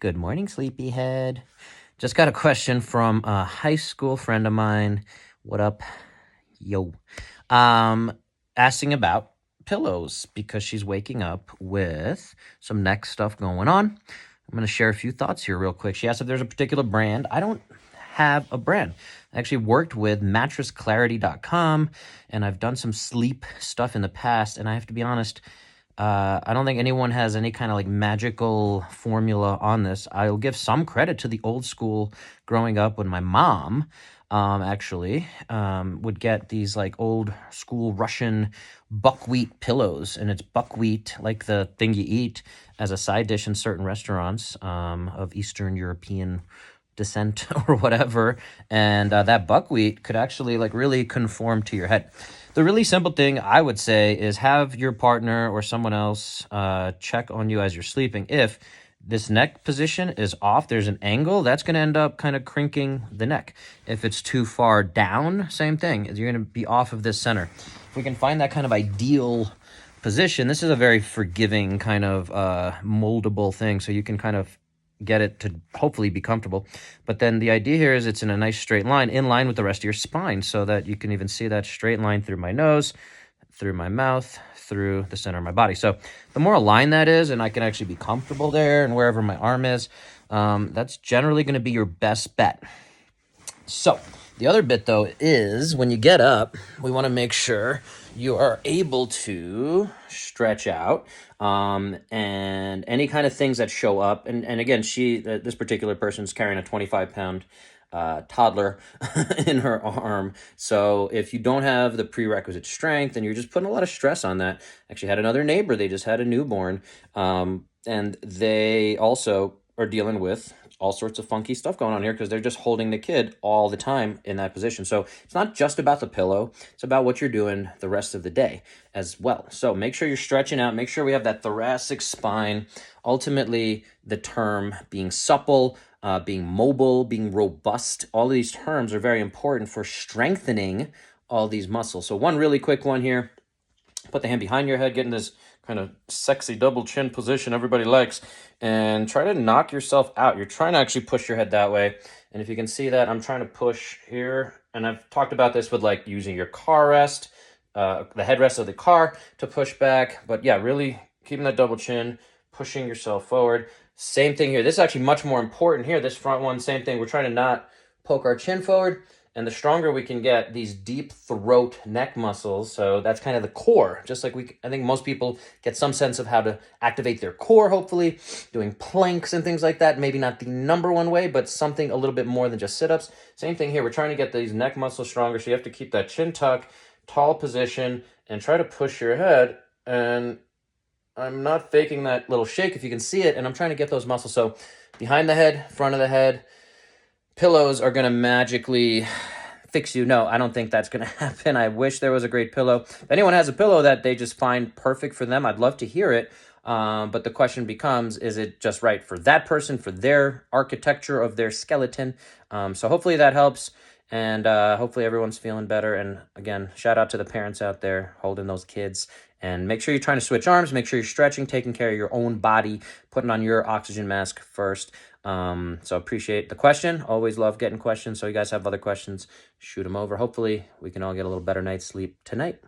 Good morning, sleepyhead. Just got a question from a high school friend of mine. What up? Yo. Asking about pillows because she's waking up with some neck stuff going on. I'm going to share a few thoughts here real quick. She asked if there's a particular brand. I don't have a brand. I actually worked with mattressclarity.com and I've done some sleep stuff in the past, and I have to be honest, I don't think anyone has any kind of like magical formula on this. I'll give some credit to the old school growing up when my mom would get these like old school Russian buckwheat pillows, and it's buckwheat like the thing you eat as a side dish in certain restaurants of Eastern European descent or whatever, and that buckwheat could actually like really conform to your head. The really simple thing I would say is have your partner or someone else check on you as you're sleeping. If this neck position is off, there's an angle, that's going to end up kind of crinking the neck. If it's too far down, same thing. You're going to be off of this center. If we can find that kind of ideal position, this is a very forgiving kind of moldable thing, so you can kind of get it to hopefully be comfortable. But then the idea here is it's in a nice straight line, in line with the rest of your spine, so that you can even see that straight line through my nose, through my mouth, through the center of my body. So the more aligned that is, and I can actually be comfortable there and wherever my arm is, that's generally going to be your best bet. So the other bit, though, is when you get up, we want to make sure you are able to stretch out, and any kind of things that show up. And again, this particular person's carrying a 25-pound toddler in her arm. So if you don't have the prerequisite strength and you're just putting a lot of stress on that, actually had another neighbor, they just had a newborn, and they also are dealing with all sorts of funky stuff going on here because they're just holding the kid all the time in that position. So it's not just about the pillow, it's about what you're doing the rest of the day as well. So make sure you're stretching out, make sure we have that thoracic spine. Ultimately, the term being supple, being mobile, being robust, all of these terms are very important for strengthening all these muscles. So one really quick one here, put the hand behind your head, get in this kind of sexy double chin position everybody likes, and try to knock yourself out. You're trying to actually push your head that way. And if you can see that, I'm trying to push here. And I've talked about this with like using your car rest, the headrest of the car to push back. But yeah, really keeping that double chin, pushing yourself forward. Same thing here. This is actually much more important here. This front one, same thing. We're trying to not poke our chin forward. And the stronger we can get these deep throat neck muscles, so that's kind of the core. Just like I think most people get some sense of how to activate their core, hopefully, doing planks and things like that. Maybe not the number one way, but something a little bit more than just sit-ups. Same thing here. We're trying to get these neck muscles stronger, so you have to keep that chin tuck, tall position, and try to push your head. And I'm not faking that little shake if you can see it, and I'm trying to get those muscles. So behind the head, front of the head, pillows are going to magically fix you. No, I don't think that's going to happen. I wish there was a great pillow. If anyone has a pillow that they just find perfect for them, I'd love to hear it. But the question becomes, is it just right for that person, for their architecture of their skeleton? So hopefully that helps. And hopefully everyone's feeling better. And again, shout out to the parents out there holding those kids. And make sure you're trying to switch arms. Make sure you're stretching, taking care of your own body, putting on your oxygen mask first. So appreciate the question. Always love getting questions. So you guys have other questions, shoot them over. Hopefully we can all get a little better night's sleep tonight.